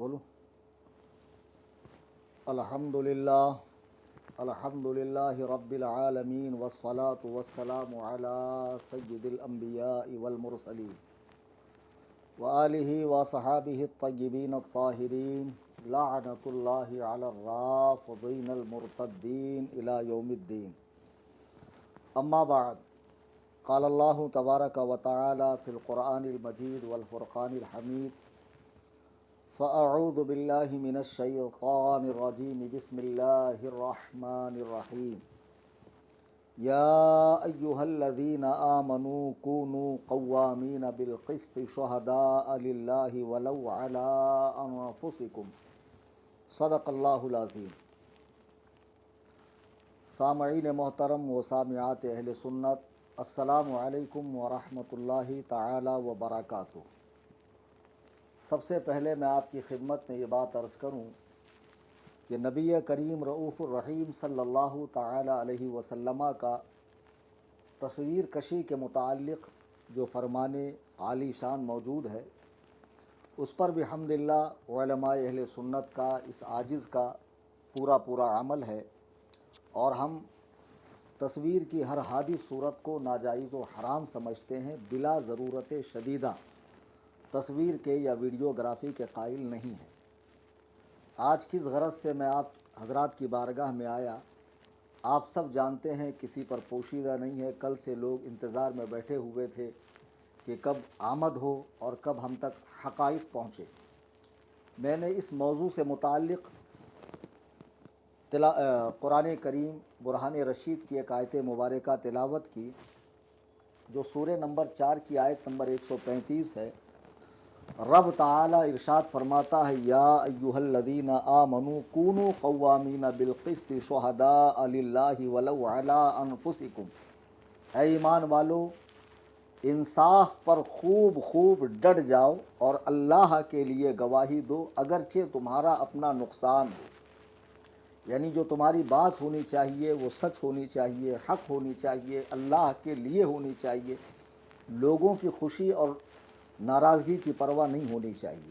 بولو الحمدللہ رب العالمین والصلاة والسلام علی سید الانبیاء والمرسلین وآلہ وصحابہ الطیبین الطاہرین لعنۃ اللہ علی الرافضین المرتدین الی یوم الدین. اما بعد، قال اللہ تبارک و تعالی فی القرآن المجید والفرقان الحمید: فأعوذ باللہ من الشیطان الرجیم بسم اللہ الرحمن الرحیم. یا ایہا الذین آمنوا کونوا قوامین بالقسط شہداء للہ ولو علی انفسکم. صدق اللہ العظیم. سامعین محترم و سامعات اہل سنت، السلام علیکم ورحمۃ اللہ تعالی وبرکاتہ. سب سے پہلے میں آپ کی خدمت میں یہ بات عرض کروں کہ نبی کریم رؤوف الرحیم صلی اللہ تعالی علیہ وسلم کا تصویر کشی کے متعلق جو فرمان عالی شان موجود ہے، اس پر بھی الحمدللہ علماء اہل سنت کا اس عاجز کا پورا عمل ہے، اور ہم تصویر کی ہر حادث صورت کو ناجائز و حرام سمجھتے ہیں، بلا ضرورت شدیدہ تصویر کے یا ویڈیوگرافی کے قائل نہیں ہیں. آج کس غرض سے میں آپ حضرات کی بارگاہ میں آیا، آپ سب جانتے ہیں، کسی پر پوشیدہ نہیں ہے. کل سے لوگ انتظار میں بیٹھے ہوئے تھے کہ کب آمد ہو اور کب ہم تک حقائق پہنچے. میں نے اس موضوع سے متعلق قرآن کریم برہان رشید کی ایک آیت مبارکہ تلاوت کی، جو سورہ نمبر 4 کی آیت نمبر 135 ہے. رب تعالی ارشاد فرماتا ہے: یا ایھا الذین آمنوا کونوا قوامین بالقسط شہداء للہ ولو علی انفسکم. اے ایمان والو، انصاف پر خوب ڈٹ جاؤ اور اللہ کے لیے گواہی دو، اگرچہ تمہارا اپنا نقصان ہو. یعنی جو تمہاری بات ہونی چاہیے وہ سچ ہونی چاہیے، حق ہونی چاہیے، اللہ کے لیے ہونی چاہیے. لوگوں کی خوشی اور ناراضگی کی پرواہ نہیں ہونی چاہیے.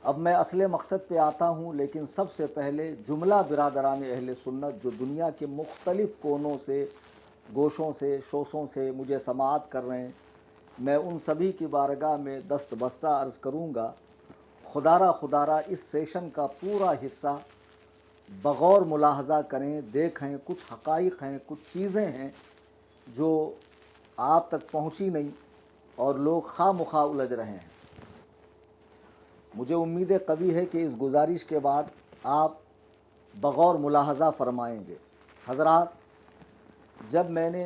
اب میں اصل مقصد پہ آتا ہوں، لیکن سب سے پہلے جملہ برادران اہل سنت جو دنیا کے مختلف کونوں سے، گوشوں سے، شوشوں سے مجھے سماعت کر رہے ہیں، میں ان سبھی کی بارگاہ میں دست بستہ عرض کروں گا، خدارہ اس سیشن کا پورا حصہ بغور ملاحظہ کریں، دیکھیں. کچھ حقائق ہیں، کچھ چیزیں ہیں جو آپ تک پہنچی نہیں اور لوگ خواہ مخواہ الجھ رہے ہیں. مجھے امید قوی ہے کہ اس گزارش کے بعد آپ بغور ملاحظہ فرمائیں گے. حضرات، جب میں نے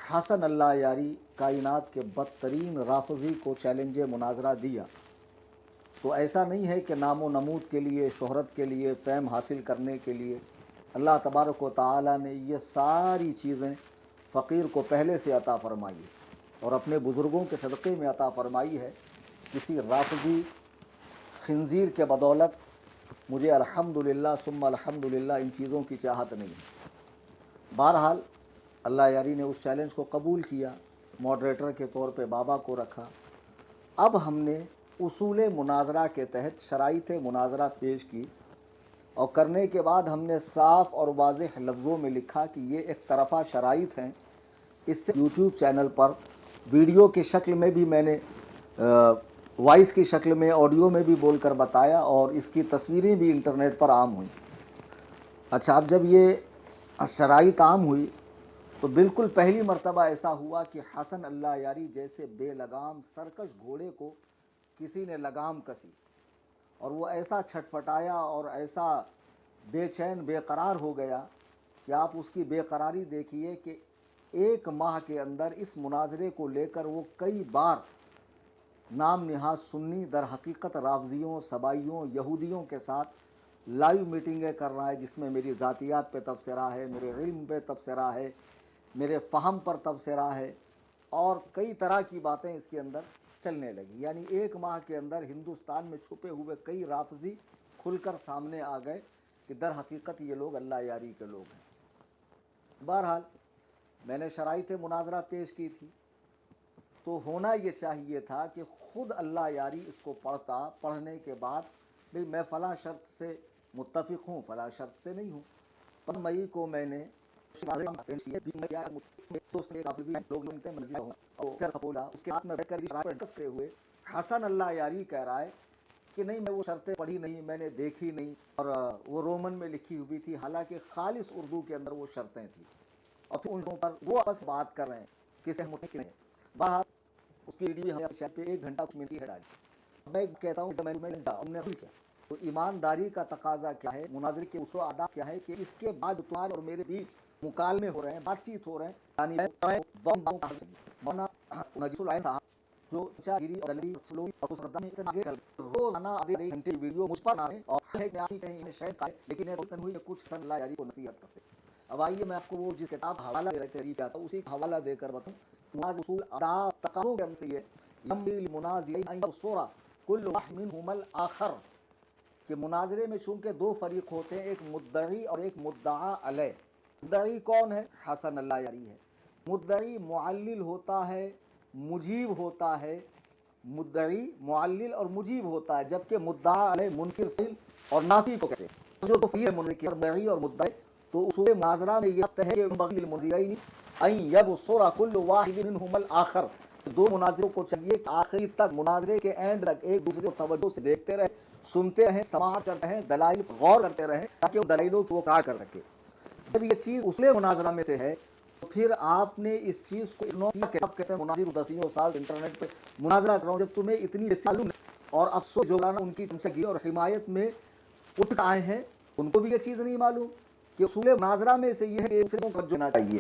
حسن اللہ یاری کائنات کے بدترین رافضی کو چیلنج مناظرہ دیا، تو ایسا نہیں ہے کہ نام و نمود کے لیے، شہرت کے لیے، فیم حاصل کرنے کے لیے. اللہ تبارک و تعالی نے یہ ساری چیزیں فقیر کو پہلے سے عطا فرمائی ہے اور اپنے بزرگوں کے صدقے میں عطا فرمائی ہے. کسی رافضی خنزیر کے بدولت مجھے الحمدللہ ثم الحمدللہ ان چیزوں کی چاہت نہیں. بہرحال اللہ یاری نے اس چیلنج کو قبول کیا، ماڈریٹر کے طور پہ بابا کو رکھا. اب ہم نے اصول مناظرہ کے تحت شرائط مناظرہ پیش کی، اور کرنے کے بعد ہم نے صاف اور واضح لفظوں میں لکھا کہ یہ ایک طرفہ شرائط ہیں. اس سے یوٹیوب چینل پر ویڈیو کی شکل میں بھی میں نے وائس کی شکل میں، آڈیو میں بھی بول کر بتایا، اور اس کی تصویریں بھی انٹرنیٹ پر عام ہوئیں. اچھا، اب جب یہ شرائط عام ہوئی تو بالکل پہلی مرتبہ ایسا ہوا کہ حسن اللہ یاری جیسے بے لگام سرکش گھوڑے کو کسی نے لگام کسی، اور وہ ایسا چھٹپٹایا اور ایسا بے چین بے قرار ہو گیا کہ آپ اس کی بے قراری دیکھیے کہ 1 ماہ کے اندر اس مناظرے کو لے کر وہ کئی بار نام نہاد سنی، در حقیقت رافضیوں، سبائیوں، یہودیوں کے ساتھ لائیو میٹنگیں کر رہا ہے، جس میں میری ذاتیات پہ تبصرہ ہے، میرے علم پہ تبصرہ ہے، میرے فہم پر تبصرہ ہے، اور کئی طرح کی باتیں اس کے اندر چلنے لگی. یعنی 1 ماہ کے اندر ہندوستان میں چھپے ہوئے کئی رافضی کھل کر سامنے آ گئے کہ در حقیقت یہ لوگ اللہ یاری کے لوگ ہیں. بہرحال میں نے شرائط مناظرہ پیش کی تھی، تو ہونا یہ چاہیے تھا کہ خود اللہ یاری اس کو پڑھتا، پڑھنے کے بعد بھئی میں فلاں شرط سے متفق ہوں، فلاں شرط سے نہیں ہوں. 15 مئی کو میں نے اس کے ہاتھ میں بیٹھ کر ہوئے حسن اللہ یاری کہہ رہا ہے کہ نہیں میں وہ شرطیں پڑھی نہیں، میں نے دیکھی نہیں، اور وہ رومن میں لکھی ہوئی تھی، حالانکہ خالص اردو کے اندر وہ شرطیں تھیں. اور پھر ان پر وہ آپس بات کر رہے ہیں کہ سہمت نہیں. باہر اس کی ویڈیو ہمیں پہ 1 گھنٹہ کچھ منٹ کی ہے ڈالی. میں کہتا ہوں جب میں نے کیا تو ایمانداری کا تقاضا کیا ہے، مناظرے کے اصول آداب کیا ہے کہ اس کے بعد تمہارے اور میرے بیچ مکالمے ہو رہے ہیں، بات چیت ہو رہے ہیں. یعنی جو چاگیری اور دلیل روزانہ آدھے گھنٹے ویڈیو مجھ پر آئے اور کہیں شاید آئے، لیکن یہ ہوئی کہ کچھ حسن اللہ یاری کو نصیحت کرتے. اب آئیے میں آپ کو وہ جس کتاب حوالہ دے رہے تھے اسی کا حوالہ دے کر بتاؤں. اصول آداب تقاضوں کے ہم سے یہ یملی المنازعین الصورہ کل واحد منہم الآخر کہ مناظرے میں چونکہ 2 فریق ہوتے ہیں، ایک مدعی اور ایک مدعا علیہ. مدعی کون ہے؟ حسن اللہ یاری ہے. مدعی معلل ہوتا ہے، مجیب ہوتا ہے. مدعی معلل اور مجیب ہوتا ہے، جبکہ مدعا علیہ منکر سیل اور نافی کو کہتے ہیں. جو فریق مدعی اور مدعی تو اصول مناظرہ میں یہ ہے کہ بغی المناظرین ان یبصر کل واحد منہم الآخر. 2 مناظروں کو چاہیے کہ آخری تک، مناظرے کے اینڈ تک ایک دوسرے کو توجہ سے دیکھتے رہے، سنتے رہیں، سماعت کرتے رہیں، دلائل پر غور کرتے رہیں تاکہ ان دلائلوں کو وہ کاٹ کر سکے. جب یہ چیز اصول مناظرہ میں سے ہے تو پھر آپ نے اس چیز کو اگنور کیا کہ آپ کہتے ہیں مناظر 10 سال انٹرنیٹ پہ مناظرہ کر رہا ہوں. جب تمہیں اتنی معلوم ہے اور افسوس جو لانا ان کی تم سے گی اور حمایت میں اٹھ آئے ہیں ان کو بھی یہ چیز نہیں معلوم کہ اصول مناظرہ میں سے یہ ہے کہ دوسروں کو توجہ نہ چاہیے.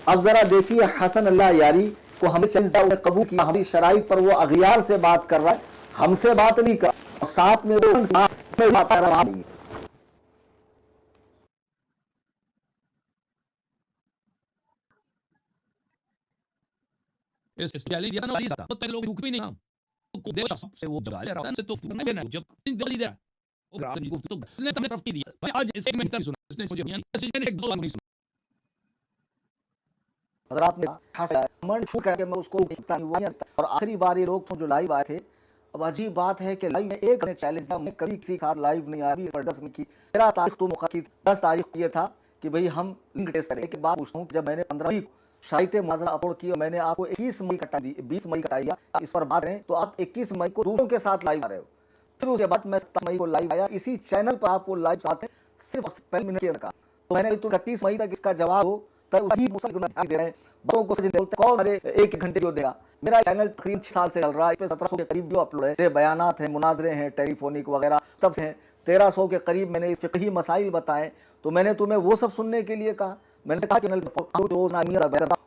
اب ذرا دیکھیے حسن اللہ یاری کو ہمیں چاہیے قبول کیا، ہماری شرائط پر وہ اغیار سے بات کر رہا ہے، ہم سے بات نہیں کر رہا، ساتھ میں وہ نہیں. especialidad no analiza, no te lo que opinion não. O Deus sabe o galera, antes tu não é não, eu não lidera. O grau de gosto, não tá na fide. Vai a esse segmento isso, não sei onde, esse é que só isso. حضرات نے comment شو کر کے میں اس کو اور آخری بار یہ لوگ جو لائیو آئے تھے. اب عجیب بات ہے کہ لائیو میں ایک نے چیلنج تھا، میں کبھی کسی کے ساتھ لائیو نہیں آیا، ابھی زبردست نہیں کی. 13 تاریخ تو مقرر 10 تاریخ یہ تھا کہ بھئی ہم لنک ٹیسٹ کریں. ایک بات پوچھتا ہوں کہ جب میں نے 15 مئی کو شرائط مناظرہ اپلوڈ کی اور میں نے آپ کو 21 مئی کٹا دی، 20 مئی کٹائی دیا اس پر بات کریں، تو آپ 21 مئی کو دوسروں کے ساتھ لائیو آ رہے ہو. پھر اس کے بعد میں 17 مئی کو لائیو آیا، اسی چینل پر آپ کو لائیو ساتھ ہیں صرف 5 منٹ کے رکھا. تو میں نے 31 مئی تک اس کا جواب ہو تب وہی مسلمان دے رہے ہیں. بڑوں کو بولتے کون ارے 1 گھنٹے جو دے گا. میرا چینل تقریباً 6 سال سے چل رہا ہے، اس پہ 1700 کے قریب جو اپلوڈ ہے، بیانات ہیں، مناظرے ہیں، ٹیلی فونک وغیرہ تب سے ہیں. 1300 کے قریب میں نے اس پہ کئی مسائل بتائے. تو میں نے تمہیں وہ سب سننے کے لیے کہا. میں نے کہا چینل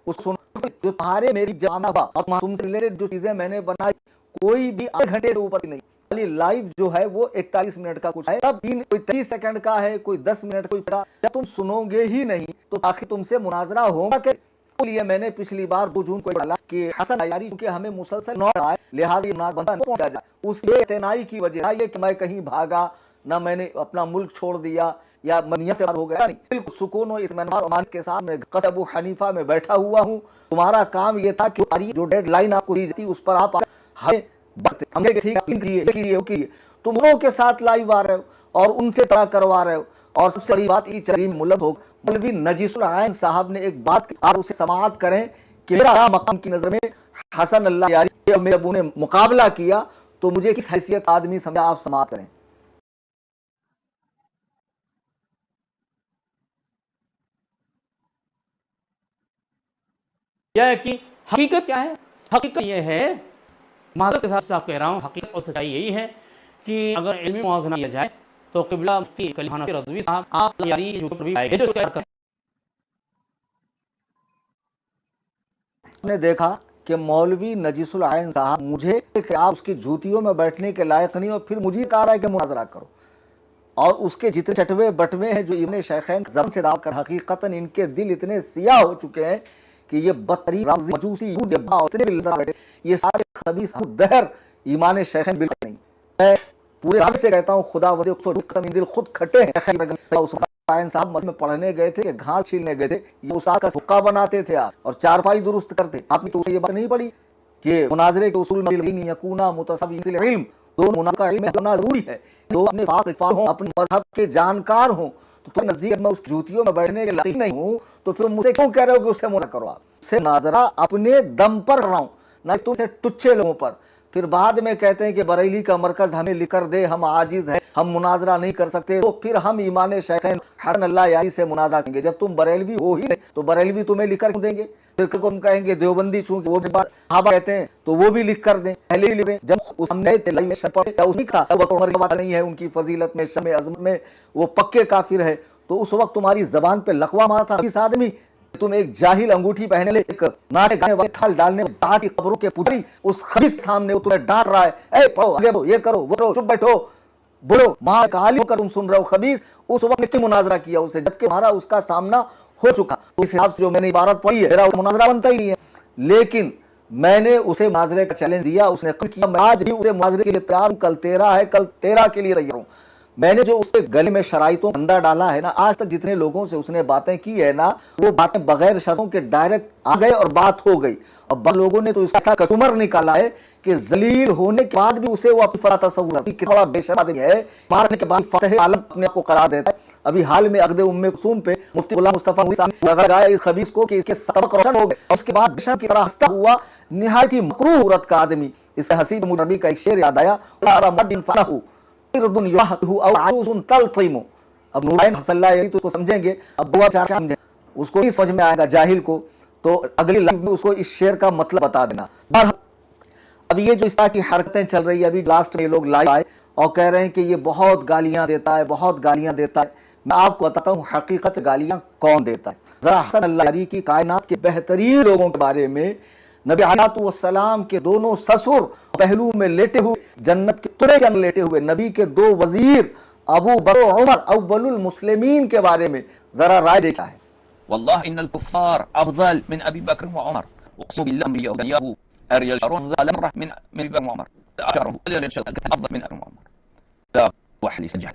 اس سن جو تمہارے میری جامع اور تم سے ریلیٹڈ جو چیزیں میں نے بنائی کوئی بھی 8 گھنٹے سے اوپر نہیں. خالی لائیو جو ہے وہ 41 منٹ کا کچھ ہے، تب کوئی 30 سیکنڈ کا ہے، کوئی 10 منٹ کوئی پڑا. جب تم سنو گے ہی نہیں تو آخر تم سے مناظرہ ہوگا کہ لیے میں نے پچھلی بار 2 جون کو ڈالا کہ حسن یاری کیونکہ ہمیں مسلسل نوٹ آئے لہٰذا یہ مناظرہ بندہ نہ پہنچا جائے. اس کے اعتنائی کی وجہ یہ کہ میں کہیں بھاگا نہ، میں نے اپنا ملک چھوڑ دیا یا منیت سے باہر ہو گیا، نہیں، بالکل سکون و اطمینان اور امان کے ساتھ میں قصر ابو حنیفہ میں بیٹھا ہوا ہوں. تمہارا کام یہ تھا کہ جو ڈیڈ لائن آپ کو دی جاتی اس پر آپ ہمیں ٹھیک ہے تم انہوں کے ساتھ لائیو آ رہے ہو اور ان سے طرح کروا رہے ہو. اور سب سے بڑی بات یہ چریم ملب ہو مولوی نجیس العین صاحب نے ایک بات کی، آپ اسے سماعت کریں کہ میرا مقام کی نظر میں حسن اللہ یاری اور میرے ابو نے مقابلہ کیا تو مجھے کس حیثیت آدمی سمجھا، آپ سماعت کریں. یہ ہے کہ حقیقت کیا ہے؟ حقیقت یہ ہے، معذرت کے ساتھ صاحب کہہ رہا ہوں، حقیقت اور سچائی یہی ہے کہ اگر علمی موازنہ کیا جائے تو قبلہ مفتی کلیم حنفی رضوی صاحب آپ یاری جو پر بھی آئے گے جو نے دیکھا کہ مولوی نجیس العین صاحب مجھے کہ آپ اس کی جوتیوں میں بیٹھنے کے لائق نہیں اور پھر مجھے کہا رہا ہے کہ مناظرہ کرو. اور اس کے جتنے چٹوے بٹوے ہیں جو ابن شیخین زبان سے دعوت کر حقیقتاً ان کے دل اتنے سیاہ ہو چکے ہیں کہ یہ بدترین مجوسی یہ سارے خبیث دہر ایمان شیخین بالکل نہیں. میں پورے رب سے کہتا ہوں خدا دل خود کھٹے ہیں. صاحب مسجد میں پڑھنے گئے تھے کہ گھاس چھیلنے گئے تھے، یہ استاد کا حقہ بناتے تھے آپ اور چارپائی درست کرتے. آپ نے تو یہ بات نہیں پڑھی کہ مناظرے کے اصول میں یکونا متساوین فی العلم، دونوں مناظرہ کا علم ہونا ضروری ہے، دو اپنے واقف ہوں، اپنے مذہب کے جانکار ہوں. تو تم نزدیک میں اس جوتیوں میں بیٹھنے کے لائق نہیں ہوں، تو پھر مجھے کیوں کہہ رہے ہو کہ اس سے مناظرہ کرو؟ آپ سے مناظرہ اپنے دم پر کر رہا ہوں، نہ تم سے ٹچے لوگوں پر. پھر بعد میں کہتے ہیں کہ بریلی کا مرکز ہمیں لکھ کر دے، ہم عاجز ہیں، ہم مناظرہ نہیں کر سکتے، تو پھر ہم ایمان شیخین حسن اللہ یاری سے مناظرہ کریں گے. جب تم بریلوی ہو ہی نہیں تو بریلوی تمہیں لکھ کر دیں گے؟ پھر تم کہیں گے دیوبندی چونکہ وہ بھی بات صحابہ کہتے ہیں تو وہ بھی لکھ کر دیں، پہلے ہی لکھ دیں. جب ہم نے عمر کی بات نہیں ہے ان کی فضیلت میں، شم عظمت میں، وہ پکے کافر ہے. تو اس وقت تمہاری زبان پہ لقوا مارا تھا اس آدمی. تم ایک جاہل انگوٹھی پہنے لے، ایک ناچے گانے والے تھال ڈالنے والے کی قبروں کے پجاری اس خبیث سامنے وہ تمہیں ڈانٹ رہا ہے، اے پڑھو آگے بڑھو، یہ کرو وہ کرو، چپ بیٹھو، بولو ماں کا عالم ہو کر تم سن رہے ہو خبیث. اس وقت نے کیوں مناظرہ کیا اسے جبکہ ہمارا اس کا سامنا ہو چکا؟ تو اس حساب سے جو میں نے عبارت پڑھی ہے میرا مناظرہ بنتا ہی نہیں ہے. لیکن میں نے اسے مناظرے کا چیلنج دیا، اس نے کیا، میں آج بھی اسے مناظرے کے لیے تیار ہوں. کل تیرا ہے، کل تیرا کے لیے تیار ہوں. میں نے جو اس کے گلے میں شرائطوں اندر ڈالا ہے نا، آج تک جتنے لوگوں سے اس نے باتیں کی ہے نا، وہ باتیں بغیر شرطوں کے ڈائریکٹ آ گئے اور بات ہو گئی. اور بعض لوگوں نے تو اس کا کٹمر نکالا ہے کہ ذلیل ہونے کے بعد بھی اسے وہ اپنی فرا تصور ہے کہ تھوڑا بے شرم آدمی ہے، مارنے کے بعد فتح عالم اپنے آپ کو قرار دیتا ہے. ابھی حال میں عقد ام کلثوم پہ مفتی غلام مصطفیٰ لگایا اس خبیث کو کہ اس کے سبق روشن ہو گئے، اور اس کے بعد بشر کی طرح ہنستا ہوا نہایت ہی مکروہ عورت کا آدمی. اس سے حسیب مجربی کا ایک شعر یاد آیا، اب نورائن حسن اللہ یعنی تو اس کو سمجھیں گے، اب دعا چار سمجھیں، اس کو نہیں سمجھ میں آئے گا جاہل کو، تو اگلی لفظ میں اس کو اس شعر کا مطلب بتا دینا. اب یہ جو اس طرح کی حرکتیں چل رہی ہے، ابھی لاسٹ میں یہ لوگ لائے آئے اور کہہ رہے ہیں کہ یہ بہت گالیاں دیتا ہے، بہت گالیاں دیتا ہے. میں آپ کو بتاتا ہوں حقیقت گالیاں کون دیتا ہے. ذرا حسن اللہ یاری کی کائنات کے بہترین لوگوں کے بارے میں، نبی علیہ السلام کے دونوں سسر پہلو میں لیٹے ہوئے، جنت کے ترے کے اندر لیٹے ہوئے نبی کے دو وزیر ابو بکر و عمر اول المسلمین کے بارے میں ذرا رائے دیکھا ہے. والله إن الكفار أفضل من أبي بكر وعمر، أقسم بالله وإياه أرجل شارون مرة من أبي بكر وعمر، أشاره أفضل من أبي بكر وعمر. لا واحد يسجح.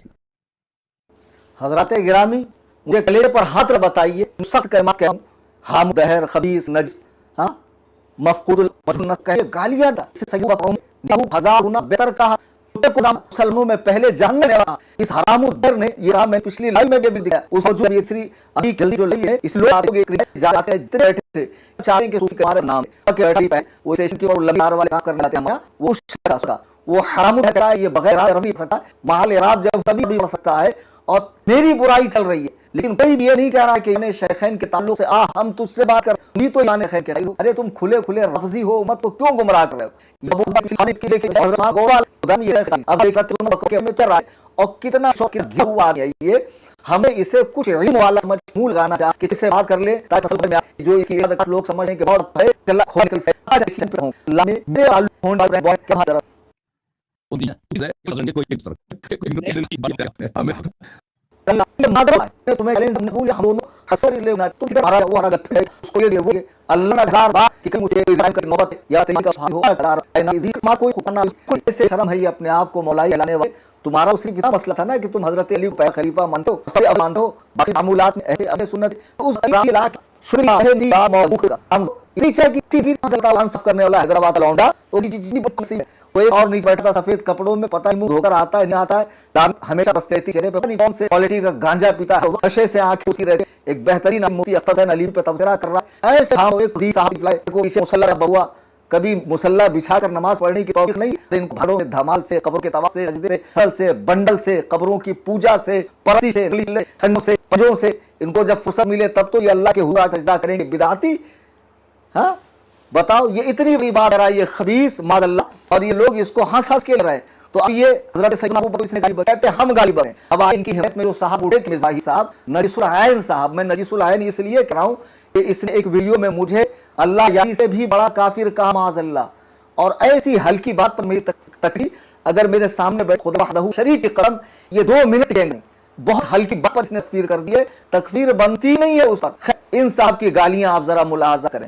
حضرات گرامی، مجھے کلیجے پر ہاتھ بتائیے، سخت کلمات کہوں، حام دہر خبیث نجس، ہاں مفقود المجنت کہے، گالیاں دا اسے صحیح بتاؤں، ہزار گنا بہتر کہا، مسلمانوں میں پہلے جاننے والا اس حرام الدر نے، یہ کہا میں پچھلی لائیو میں بھی دکھایا، اس وقت جو ابھی جلدی جو لئی ہے اس لوگ آگے جاتے ہیں جتنے بیٹھے تھے چاہیں کہ صوفی کے ہمارے نام ہے وہ اسٹیشن کی اور لمبی آر والے کام کرنے آتے ہیں، وہ شکا سکا وہ حرام الدر ہے، یہ بغیر رب نہیں سکتا، محل اعراب جب کبھی بھی بڑھ سکتا ہے. اور میری برائی چل رہی ہے لیکن کوئی بھی یہ نہیں کہہ رہا کہ ایمان شیخین کے تعلق سے ہم تجھ سے بات کر بھی تو ایمان شیخین کے تعلق. ارے تم کھلے کھلے لفظی ہو، امت کو کیوں گمراہ کر رہے ہو؟ اور کتنا شوق گیا ہوا ہے یہ، ہمیں اسے کچھ علم والا سمجھ منہ لگانا چاہے کہ اسے بات کر لے تاکہ اصل میں جو اس کی لوگ سمجھیں کہ بہت ہے کہ اللہ کھول کر آج ایکشن پہ ہوں اللہ نے میرے تعلق فون ڈال رہے ہیں بہت کیا حضرت شرم ہے یہ اپنے آپ کو مولائی لانے والے. تمہارا اسی اتنا مسئلہ تھا نا کہ تم حضرت علی کو خلیفہ مانتے ہو، مانتے ہو باقی معمولات میں اہل سنت کرنے والا حیدرآباد لونڈا کوئی اور نیچے بیٹھتا سفید کپڑوں میں، پتہ نہیں منہ دھو کر آتا ہے نہیں آتا ہے، ہمیشہ بستیتی چہرے پہ نہیں کون سے کوالٹی کا گانجا پیتا ہے، نشے سے آنکھیں اس کی رہتی. ایک بہترین مفتی اختر علی پہ تبصرہ کر رہا ہے، ایسے صاحب بہوا کبھی مسلح بچھا کر نماز پڑھنے کی توفیق نہیں، ان گھروں میں دھمال سے، قبر کے طواف سے، حل سے، بنڈل سے، قبروں کی پوجا سے، پرستی سے، ٹھنڈوں سے، پجوں سے، ان کو جب فرصت ملے تب تو یہ اللہ کے حضور سجدہ کریں گے. بدعتی ہاں بتاؤ، یہ اتنی بڑی بات ہے یہ خبیث ماد اللہ، اور یہ لوگ اس کو ہنس ہنس کے لے رہے ہیں. تو اب یہ حضرت سیدنا ابو بکر اس نے گالی کہتے ہیں ہم گالی بکیں. اب ان کی حمایت میں جو صاحب اٹھے تھے مزاحی صاحب، نجس العین صاحب، میں نجس العین اس لیے کہہ رہا ہوں کہ اس نے ایک ویڈیو میں مجھے اللہ یاری سے بھی بڑا کافر کہا معاذ اللہ، اور ایسی ہلکی بات پر میری تکلیف اگر میرے سامنے بیٹھ خدا وحدہ شریک کی قدم یہ 2 منٹ گئے نہیں، بہت ہلکی بات پر اس نے تکفیر کر دی ہے، تکفیر بنتی نہیں ہے اس پر. ان صاحب کی گالیاں آپ ذرا ملاحظہ کریں.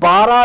12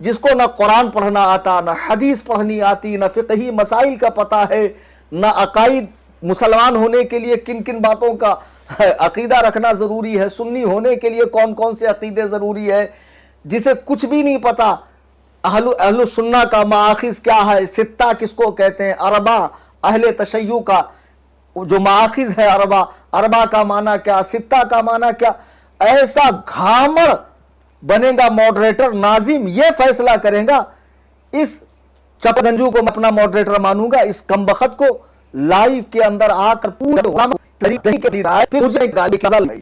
جس کو نہ قرآن پڑھنا آتا، نہ حدیث پڑھنی آتی، نہ فقہی مسائل کا پتہ ہے، نہ عقائد مسلمان ہونے کے لیے کن کن باتوں کا عقیدہ رکھنا ضروری ہے، سنی ہونے کے لیے کون کون سے عقیدے ضروری ہے، جسے کچھ بھی نہیں پتا اہل سنہ کا مآخذ کیا ہے، ستہ کس کو کہتے ہیں، اربع اہل تشیع کا جو مآخذ ہے، اربع کا معنی کیا، ستہ کا معنی کیا، ایسا گھامر بنے گا موڈریٹر، ناظم یہ فیصلہ کرے گا، اس چپ گنجو کو میں اپنا موڈریٹر مانوں گا، اس کمبخت کو لائیو کے اندر آ کر پورا طریقے کے لیے رہا ہے، پھر مجھے گالی کا ظلم ہے۔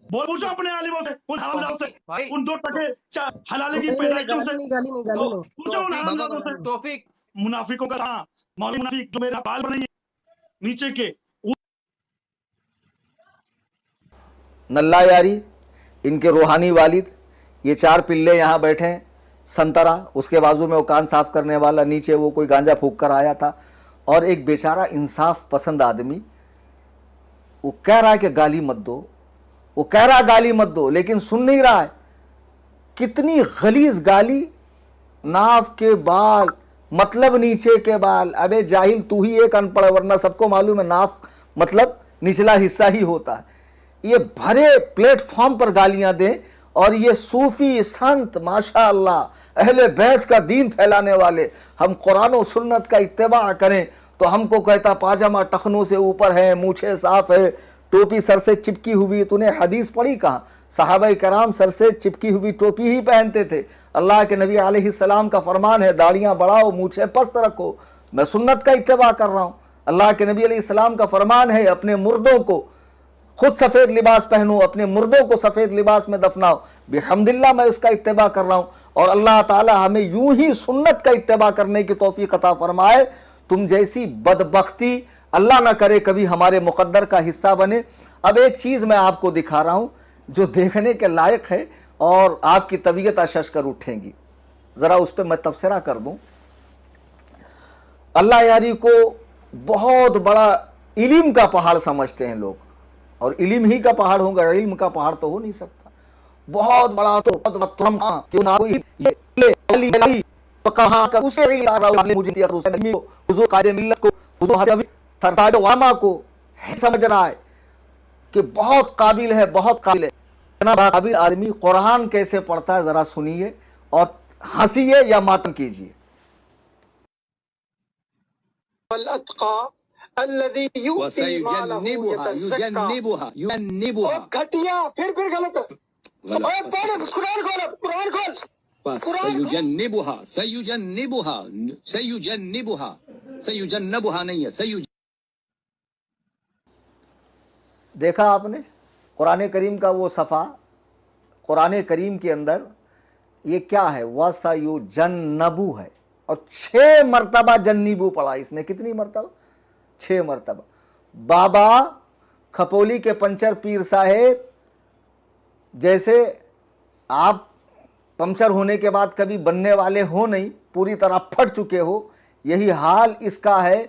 بول پوچھو اپنے عالموں سے، ان حرامزادوں سے، بھائی ان دو ٹکے حلالے کی پیدائشوں سے، پوچھو ان حرامزادوں سے، توفیق منافقوں کا تھا، مولوی منافق جو میرا بال بنائی نیچے کے نلہ یاری، ان کے روحانی والد، یہ چار پلے یہاں بیٹھے ہیں، سنترا اس کے بازو میں وہ کان صاف کرنے والا، نیچے وہ کوئی گانجا پھونک کر آیا تھا، اور ایک بیچارہ انصاف پسند آدمی، وہ کہہ رہا ہے کہ گالی مت دو، وہ کہہ رہا گالی مت دو، لیکن سن نہیں رہا ہے۔ کتنی غلیظ گالی، ناف کے بال، مطلب نیچے کے بال، ابے جاہل تو ہی ایک ان پڑھ، ورنہ سب کو معلوم ہے ناف مطلب نچلا حصہ ہی ہوتا ہے۔ یہ بھرے پلیٹ فارم پر گالیاں دیں، اور یہ صوفی سنت ماشاءاللہ اہل بیت کا دین پھیلانے والے، ہم قرآن و سنت کا اتباع کریں تو ہم کو کہتا پاجامہ ٹخنوں سے اوپر ہے، مونچھیں صاف ہے، ٹوپی سر سے چپکی ہوئی، تو نے حدیث پڑھی کہاں؟ صحابہ کرام سر سے چپکی ہوئی ٹوپی ہی پہنتے تھے۔ اللہ کے نبی علیہ السلام کا فرمان ہے داڑیاں بڑھاؤ، مونچھیں پست رکھو، میں سنت کا اتباع کر رہا ہوں۔ اللہ کے نبی علیہ السلام کا فرمان ہے اپنے مردوں کو خود سفید لباس پہنو، اپنے مردوں کو سفید لباس میں دفناؤ، بحمداللہ میں اس کا اتباع کر رہا ہوں، اور اللہ تعالی ہمیں یوں ہی سنت کا اتباع کرنے کی توفیق عطا فرمائے۔ تم جیسی بدبختی اللہ نہ کرے کبھی ہمارے مقدر کا حصہ بنے۔ اب ایک چیز میں آپ کو دکھا رہا ہوں جو دیکھنے کے لائق ہے اور آپ کی طبیعت اشش کر اٹھیں گی، ذرا اس پہ میں تبصرہ کر دوں۔ اللہ یاری کو بہت بڑا علم کا پہاڑ سمجھتے ہیں لوگ، اور علم ہی کا پہاڑ ہوگا، علم کا پہاڑ تو ہو نہیں سکتا، بہت بڑا تو کیوں نہ کوئی کہاں کا اسے علم آ رہا ہے، مجھے حضور قائد ملت کو، حضور سرتاج عوامہ کو سمجھ رہا ہے کہ بہت قابل ہے، بہت قابل ہے۔ اتنا قابل آدمی قرآن کیسے پڑھتا ہے ذرا سنیے اور ہنسیے یا ماتم کیجیے۔ الذي يؤتي ماله وسيجنبها گھٹیا پھر غلط قرآن کھول سيجنبها نہیں ہے، دیکھا آپ نے قرآن کریم کا وہ صفحہ، قرآن کریم کے اندر یہ کیا ہے، وَسَيُجَنَّبُ ہے، اور 6 مرتبہ جنبو پڑھا اس نے، کتنی مرتبہ؟ 6 مرتبہ۔ بابا کھپولی کے پنچر پیر صاحب جیسے آپ پنچر ہونے کے بعد کبھی بننے والے ہو نہیں، پوری طرح پھٹ چکے ہو، یہی حال اس کا ہے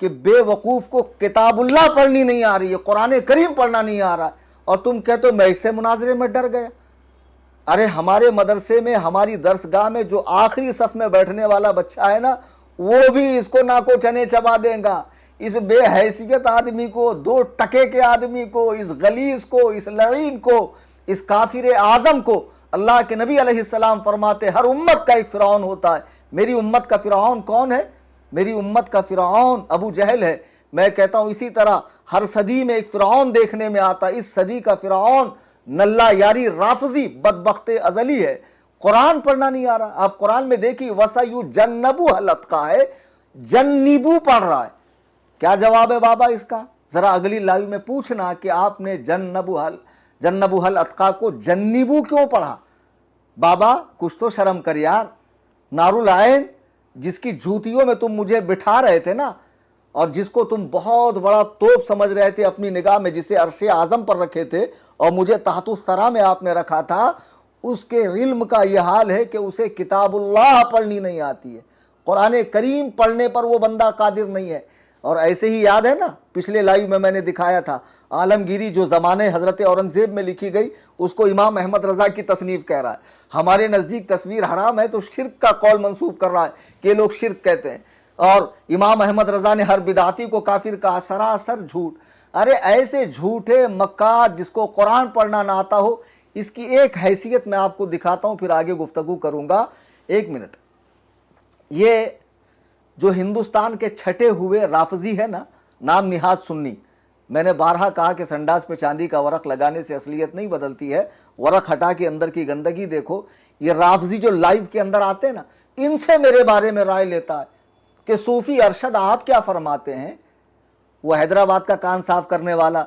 کہ بے وقوف کو کتاب اللہ پڑھنی نہیں آ رہی ہے، قرآن کریم پڑھنا نہیں آ رہا، اور تم کہتے ہو میں اس سے مناظرے میں ڈر گیا۔ ارے ہمارے مدرسے میں، ہماری درسگاہ میں جو آخری صف میں بیٹھنے والا بچہ ہے نا، وہ بھی اس کو ناکو چنے چبا دے گا، اس بے حیثیت آدمی کو، 2 ٹکے کے آدمی کو، اس غلیظ کو، اس لعین کو، اس کافر اعظم کو۔ اللہ کے نبی علیہ السلام فرماتے ہر امت کا ایک فرعون ہوتا ہے۔ میری امت کا فرعون کون ہے؟ میری امت کا فرعون ابو جہل ہے۔ میں کہتا ہوں اسی طرح ہر صدی میں ایک فرعون دیکھنے میں آتا ہے، اس صدی کا فرعون نلہ یاری رافضی بدبخت ازلی ہے، قرآن پڑھنا نہیں آ رہا۔ آپ قرآن میں دیکھیے وَسَيُجَنَّبُهَا لطقہ ہے، جنبو پڑھ رہا ہے۔ کیا جواب ہے بابا اس کا؟ ذرا اگلی لائیو میں پوچھنا کہ آپ نے جنبوها لطقہ کو جنبو کیوں پڑھا؟ بابا کچھ تو شرم کر یار، نارالعین جس کی جوتیوں میں تم مجھے بٹھا رہے تھے نا، اور جس کو تم بہت بڑا توپ سمجھ رہے تھے اپنی نگاہ میں، جسے عرش اعظم پر رکھے تھے اور مجھے تحت الثری میں آپ نے رکھا تھا، اس کے علم کا یہ حال ہے کہ اسے کتاب اللہ پڑھنی نہیں آتی ہے، قرآن کریم پڑھنے پر وہ بندہ قادر نہیں ہے۔ اور ایسے ہی یاد ہے نا پچھلے لائیو میں نے دکھایا تھا عالمگیری جو زمانے حضرت اورنگزیب میں لکھی گئی اس کو امام احمد رضا کی تصنیف کہہ رہا ہے. ہمارے نزدیک تصویر حرام ہے تو شرک کا قول منسوب کر رہا ہے کہ یہ لوگ شرک کہتے ہیں. اور امام احمد رضا نے ہر بدعتی کو کافر کہا. سراسر جھوٹ. ارے ایسے جھوٹے مکار جس کو قرآن پڑھنا نہ آتا ہو اس کی ایک حیثیت میں آپ کو دکھاتا ہوں پھر آگے گفتگو کروں گا. 1 منٹ. یہ جو ہندوستان کے چھٹے ہوئے رافضی ہے نا نام نہاد سنی, میں نے بارہا کہا کہ سنڈاس پہ چاندی کا ورق لگانے سے اصلیت نہیں بدلتی ہے, ورق ہٹا کے اندر کی گندگی دیکھو. یہ رافضی جو لائیو کے اندر آتے ہیں نا ان سے میرے بارے میں رائے لیتا ہے کہ صوفی ارشد آپ کیا فرماتے ہیں. وہ حیدرآباد کا کان صاف کرنے والا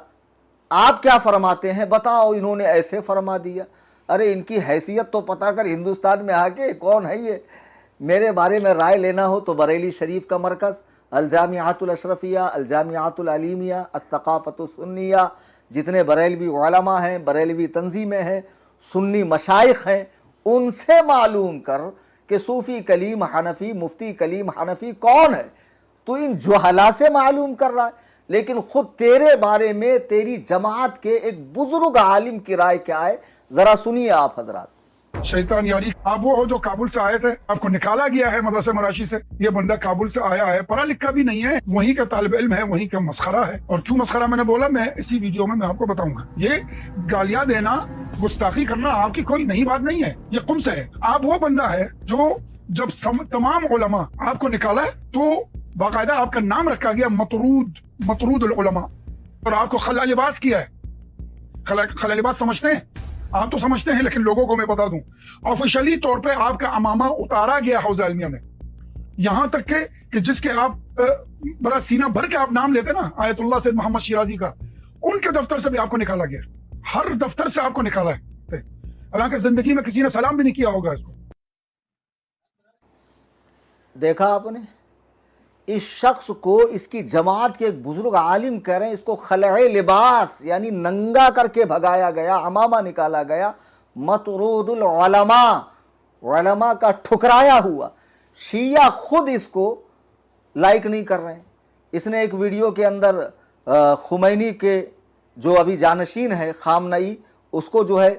آپ کیا فرماتے ہیں بتاؤ, انہوں نے ایسے فرما دیا. ارے ان کی حیثیت تو پتا کر ہندوستان میں آ کے کون ہے یہ. میرے بارے میں رائے لینا ہو تو بریلی شریف کا مرکز, الجامعات الاشرفیہ, الجامعات العلیمیہ, الثقافت السنیہ, جتنے بریلوی علماء ہیں, بریلوی تنظیمیں ہیں, سنی مشائخ ہیں, ان سے معلوم کر کہ صوفی کلیم حنفی, مفتی کلیم حنفی کون ہے. تو ان جہلا سے معلوم کر رہا ہے, لیکن خود تیرے بارے میں تیری جماعت کے ایک بزرگ عالم کی رائے کیا ہے ذرا سنیے آپ حضرات. شیطان یاری آپ وہ ہو جو کابل سے آئے تھے, آپ کو نکالا گیا ہے مدرسہ مراشی سے. یہ بندہ کابل سے آیا ہے, پڑھا لکھا بھی نہیں ہے, وہیں کا طالب علم ہے, وہیں کا مسخرہ ہے. اور کیوں مسخرہ میں نے بولا میں اسی ویڈیو میں آپ کو بتاؤں گا. یہ گالیاں دینا, گستاخی کرنا آپ کی کوئی نئی بات نہیں ہے, یہ قم سے ہے. آپ وہ بندہ ہے جو جب تمام علماء آپ کو نکالا تو باقاعدہ آپ کا نام رکھا گیا مطرود العلماء, اور آپ کو خلا لباس کیا ہے. خلا لباس سمجھتے ہیں آپ تو سمجھتے ہیں, لیکن لوگوں کو میں بتا دوں آفیشلی طور پہ آپ کا امامہ اتارا گیا حوض علمیہ میں. یہاں تک کہ جس کے آپ بڑا سینہ بھر کے آپ نام لیتے نا آیت اللہ سید محمد شیرازی کا, ان کے دفتر سے بھی آپ کو نکالا گیا. ہر دفتر سے آپ کو نکالا ہے, حالانکہ زندگی میں کسی نے سلام بھی نہیں کیا ہوگا اس کو. دیکھا آپ نے, اس شخص کو اس کی جماعت کے ایک بزرگ عالم کہہ رہے ہیں اس کو خلع لباس یعنی ننگا کر کے بھگایا گیا, عمامہ نکالا گیا, مطرود العلماء, علماء کا ٹھکرایا ہوا. شیعہ خود اس کو لائک نہیں کر رہے ہیں. اس نے ایک ویڈیو کے اندر خمینی کے جو ابھی جانشین ہے خامنئی, اس کو جو ہے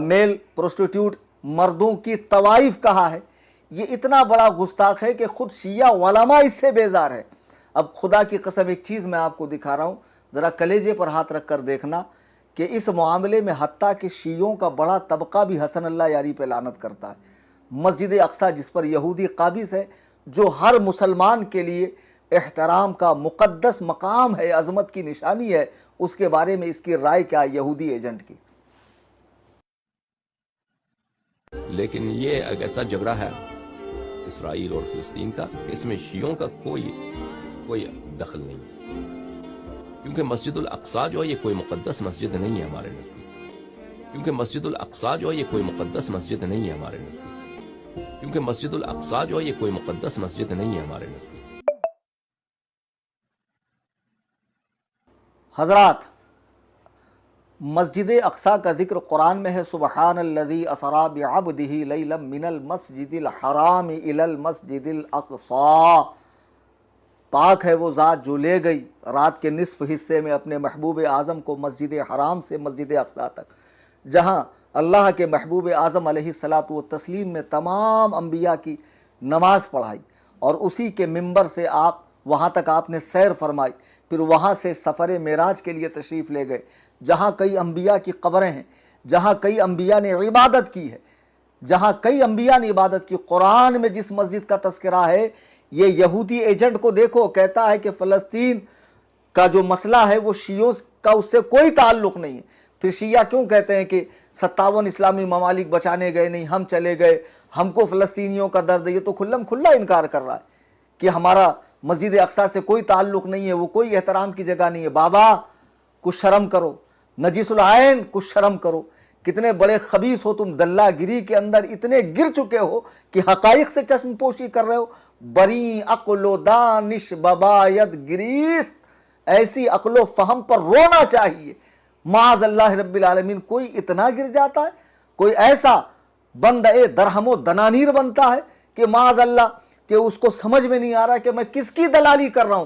میل پروسٹیٹیوٹ مردوں کی طوائف کہا ہے. یہ اتنا بڑا گستاخ ہے کہ خود شیعہ علماء اس سے بیزار ہے. اب خدا کی قسم ایک چیز میں آپ کو دکھا رہا ہوں, ذرا کلیجے پر ہاتھ رکھ کر دیکھنا کہ اس معاملے میں حتیٰ کہ شیعوں کا بڑا طبقہ بھی حسن اللہ یاری پہ لعنت کرتا ہے. مسجد اقصی جس پر یہودی قابض ہے, جو ہر مسلمان کے لیے احترام کا مقدس مقام ہے, عظمت کی نشانی ہے, اس کے بارے میں اس کی رائے کیا یہودی ایجنٹ کی. لیکن یہ ایک ایسا جھگڑا ہے اسرائیل اور فلسطین کا, اس میں شیعوں کا کوئی دخل نہیں ہے, کیونکہ مسجد الاقصی جو ہے یہ کوئی مقدس مسجد نہیں ہے ہمارے نزدیک. کیونکہ مسجد الاقصی جو ہے یہ کوئی مقدس مسجد نہیں ہے ہمارے نزدیک. کیونکہ مسجد الاقصی جو ہے یہ کوئی مقدس مسجد نہیں ہے ہمارے نزدیک. حضرات, مسجد اقصی کا ذکر قرآن میں ہے, سبحان الذی اسری بعبدہ لیلا من المسجد الحرام الی المسجد الاقصی. پاک ہے وہ ذات جو لے گئی رات کے نصف حصے میں اپنے محبوب اعظم کو مسجد حرام سے مسجد اقصی تک, جہاں اللہ کے محبوب اعظم علیہ الصلاۃ والتسلیم نے تمام انبیاء کی نماز پڑھائی, اور اسی کے منبر سے آپ وہاں تک آپ نے سیر فرمائی. پھر وہاں سے سفر معراج کے لیے تشریف لے گئے, جہاں کئی انبیاء کی قبریں ہیں, جہاں کئی انبیاء نے عبادت کی ہے, جہاں کئی انبیاء نے عبادت کی. قرآن میں جس مسجد کا تذکرہ ہے, یہ یہودی ایجنٹ کو دیکھو, کہتا ہے کہ فلسطین کا جو مسئلہ ہے وہ شیعوں کا اس سے کوئی تعلق نہیں ہے. پھر شیعہ کیوں کہتے ہیں کہ 57 اسلامی ممالک بچانے گئے نہیں, ہم چلے گئے, ہم کو فلسطینیوں کا درد ہے. یہ تو کھلم کھلا انکار کر رہا ہے کہ ہمارا مسجد اقصی سے کوئی تعلق نہیں ہے, وہ کوئی احترام کی جگہ نہیں ہے. بابا کچھ شرم کرو, نجیس العین کچھ شرم کرو. کتنے بڑے خبیث ہو تم, دلہ گیری کے اندر اتنے گر چکے ہو کہ حقائق سے چشم پوشی کر رہے ہو. بری عقل و دانش بباید گریست, ایسی عقل و فہم پر رونا چاہیے. معاذ اللہ رب العالمین, کوئی اتنا گر جاتا ہے, کوئی ایسا بندہ درہم و دنانیر بنتا ہے کہ معاذ اللہ کہ اس کو سمجھ میں نہیں آ رہا کہ میں کس کی دلالی کر رہا ہوں.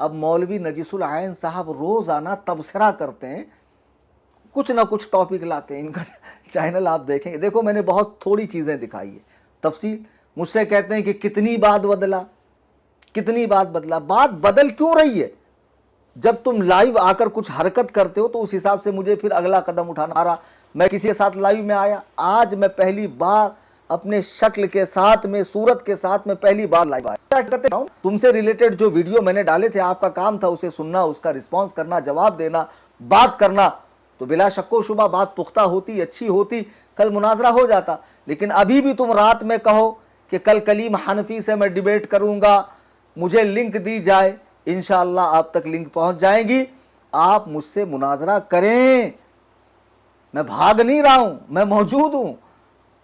اب مولوی نجیس العین صاحب روزانہ تبصرہ کرتے ہیں، کچھ نہ کچھ ٹاپک لاتے ہیں، ان کا چینل آپ دیکھیں گے، دیکھو میں نے بہت تھوڑی چیزیں دکھائی ہے تفصیل، مجھ سے کہتے ہیں کہ کتنی بات بدلا، کتنی بات بدلا، بات بدل کیوں رہی ہے؟ جب تم لائیو آ کر کچھ حرکت کرتے ہو تو اس حساب سے مجھے پھر اگلا قدم اٹھانا آ رہا۔ میں کسی کے ساتھ لائیو میں آیا، آج میں پہلی بار اپنے شکل کے ساتھ میں، صورت کے ساتھ میں پہلی بار لائیو آیا، تم سے ریلیٹڈ جو ویڈیو میں نے ڈالے تھے آپ کا کام تھا اسے سننا، اس کا رسپانس کرنا، جواب دینا، بات کرنا، تو بلا شک و شبہ بات پختہ ہوتی، اچھی ہوتی، کل مناظرہ ہو جاتا۔ لیکن ابھی بھی تم رات میں کہو کہ کل کلیم حنفی سے میں ڈیبیٹ کروں گا، مجھے لنک دی جائے، انشاءاللہ آپ تک لنک پہنچ جائیں گی، آپ مجھ سے مناظرہ کریں، میں بھاگ نہیں رہا ہوں، میں موجود ہوں۔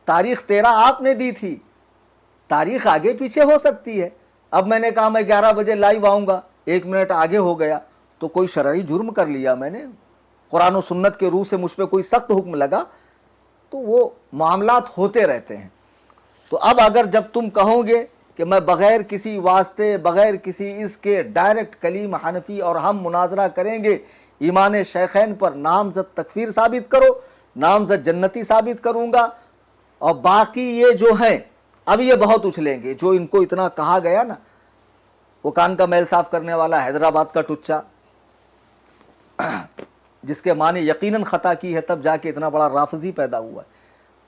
تاریخ 13 آپ نے دی تھی، تاریخ آگے پیچھے ہو سکتی ہے۔ اب میں نے کہا میں 11 بجے لائیو آؤں گا، 1 منٹ آگے ہو گیا تو کوئی شرعی جرم کر لیا میں نے، قرآن و سنت کے روح سے مجھ پہ کوئی سخت حکم لگا، تو وہ معاملات ہوتے رہتے ہیں۔ تو اب اگر جب تم کہو گے کہ میں بغیر کسی واسطے، بغیر کسی اس کے ڈائریکٹ کلیم حنفی اور ہم مناظرہ کریں گے ایمان شیخین پر، نامزد تکفیر ثابت کرو، نامزد جنتی ثابت کروں گا، اور باقی یہ جو ہیں اب یہ بہت اچھلیں گے، جو ان کو اتنا کہا گیا نا، وہ کان کا میل صاف کرنے والا حیدرآباد کا ٹچا، جس کے معنی یقیناً خطا کی ہے، تب جا کے اتنا بڑا رافضی پیدا ہوا ہے۔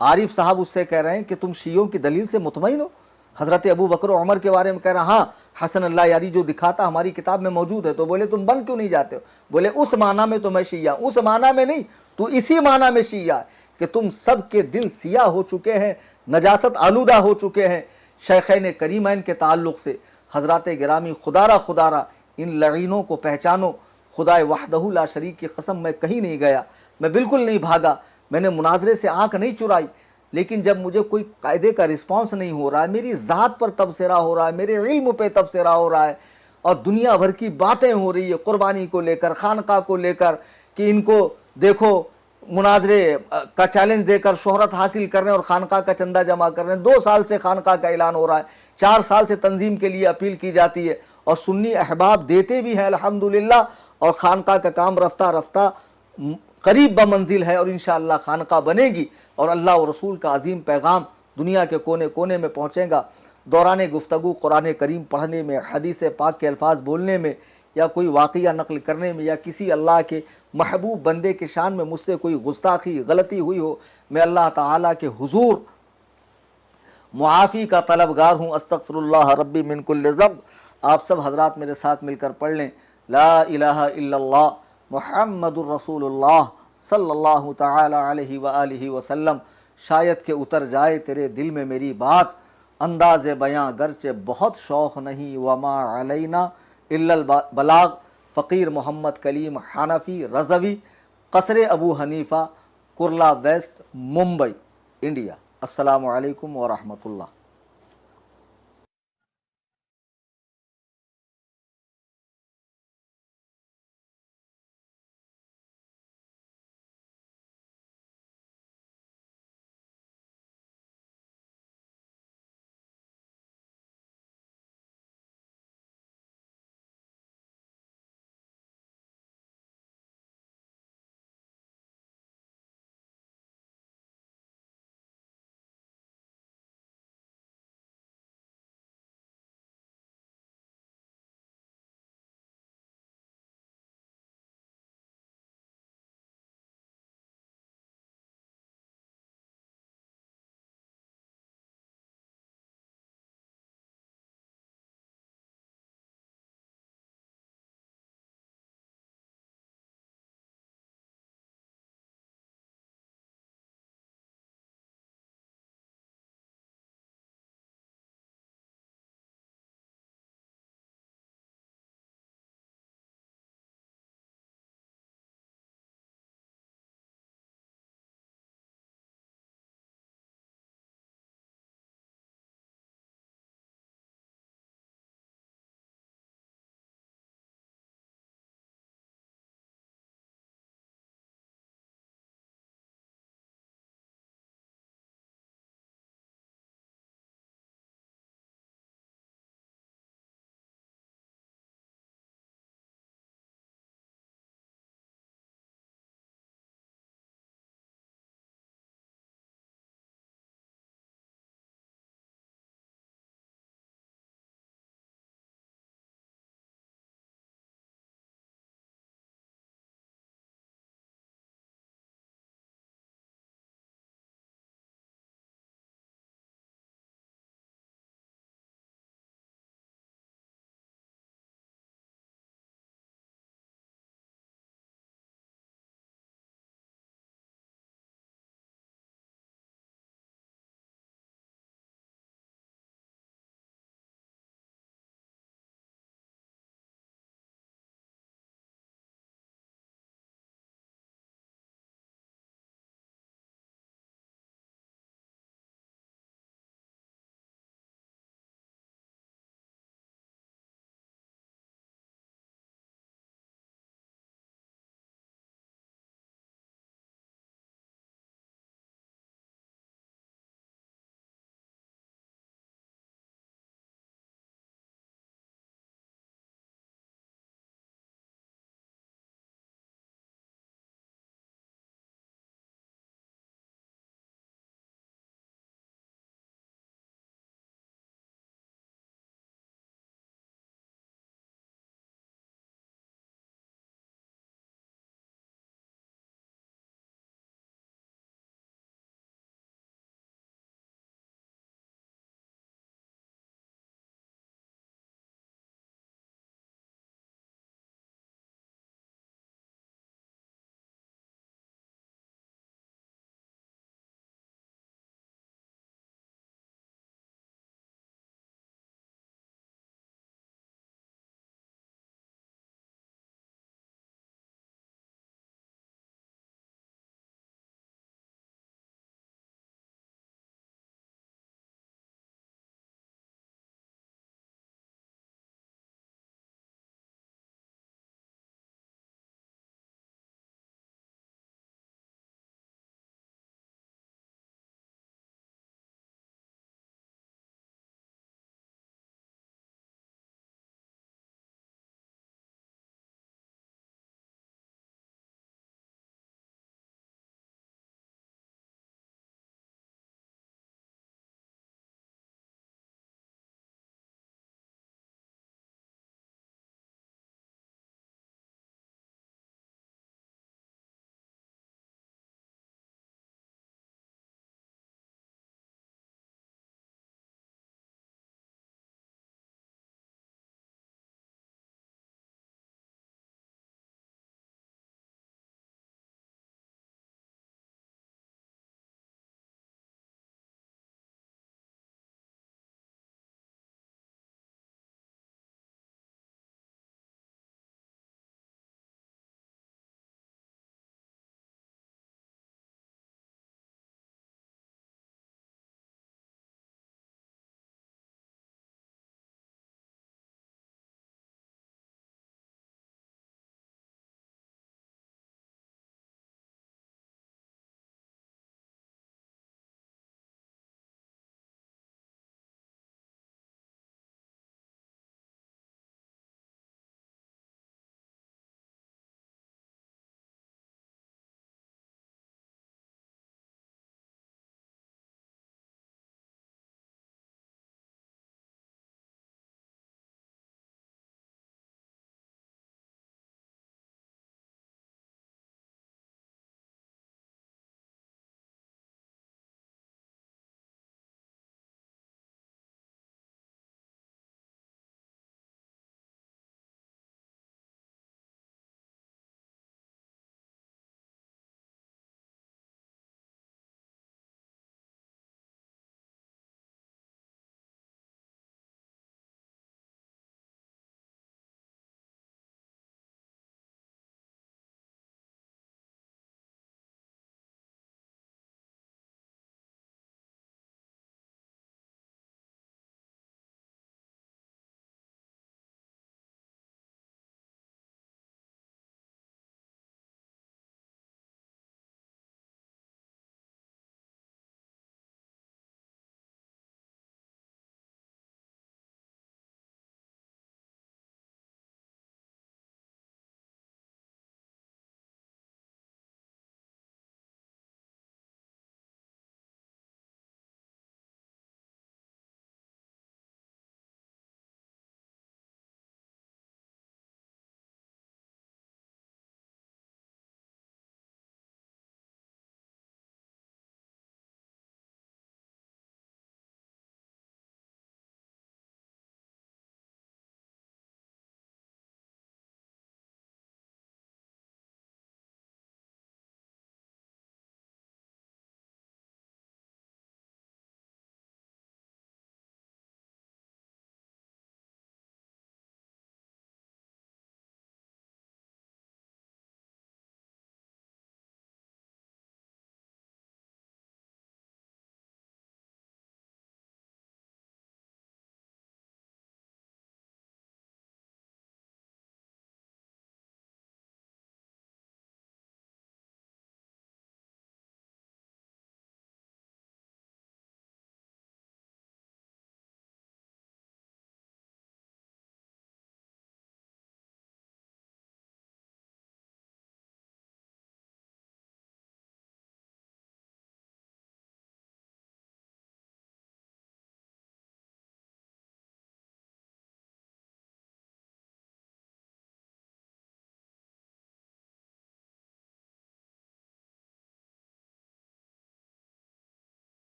عارف صاحب اس سے کہہ رہے ہیں کہ تم شیعوں کی دلیل سے مطمئن ہو؟ حضرت ابو بکر و عمر کے بارے میں کہہ رہا، ہاں حسن اللہ یاری جو دکھاتا ہماری کتاب میں موجود ہے۔ تو بولے تم بن کیوں نہیں جاتے ہو؟ بولے اس معنی میں تو میں شیعہ، اس معنی میں نہیں، تو اسی معنی میں شیعہ کہ تم سب کے دل سیاہ ہو چکے ہیں، نجاست آلودہ ہو چکے ہیں شیخین کریمین کے تعلق سے۔ حضرات گرامی، خدارہ ان لعینوں کو پہچانو، خدائے وحدہ لا شریک کی قسم میں کہیں نہیں گیا، میں بالکل نہیں بھاگا، میں نے مناظرے سے آنکھ نہیں چرائی، لیکن جب مجھے کوئی قاعدے کا رسپانس نہیں ہو رہا ہے، میری ذات پر تبصرہ ہو رہا ہے، میرے علم پہ تبصرہ ہو رہا ہے، اور دنیا بھر کی باتیں ہو رہی ہے قربانی کو لے کر، خانقاہ کو لے کر، کہ ان کو دیکھو مناظرے کا چیلنج دے کر شہرت حاصل کر رہے ہیں اور خانقاہ کا چندہ جمع کر رہے ہیں۔ 2 سال سے خانقاہ کا اعلان ہو رہا ہے، 4 سال سے تنظیم کے لیے اپیل کی جاتی ہے، اور سنی احباب دیتے بھی ہیں الحمدللہ، اور خانقاہ کا کام رفتہ رفتہ قریب بمنزل ہے، اور انشاءاللہ خانقاہ بنے گی، اور اللہ و رسول کا عظیم پیغام دنیا کے کونے کونے میں پہنچے گا۔ دوران گفتگو قرآن کریم پڑھنے میں، حدیث پاک کے الفاظ بولنے میں، یا کوئی واقعہ نقل کرنے میں، یا کسی اللہ کے محبوب بندے کے شان میں مجھ سے کوئی گستاخی غلطی ہوئی ہو، میں اللہ تعالیٰ کے حضور معافی کا طلبگار ہوں۔ استغفر اللہ ربی من کل ذنب۔ آپ سب حضرات میرے ساتھ مل کر پڑھ لیں، لا الہ الا اللہ محمد الرسول اللہ صلی اللہ تعالی علیہ وآلہ وسلم۔ شاید کہ اتر جائے تیرے دل میں میری بات، انداز بیاں گرچہ بہت شوق نہیں، وما علینا الا البلاغ۔ فقیر محمد کلیم حنفی رضوی، قصر ابو حنیفہ، کرلا ویسٹ، ممبئی، انڈیا۔ السلام علیکم ورحمۃ اللہ۔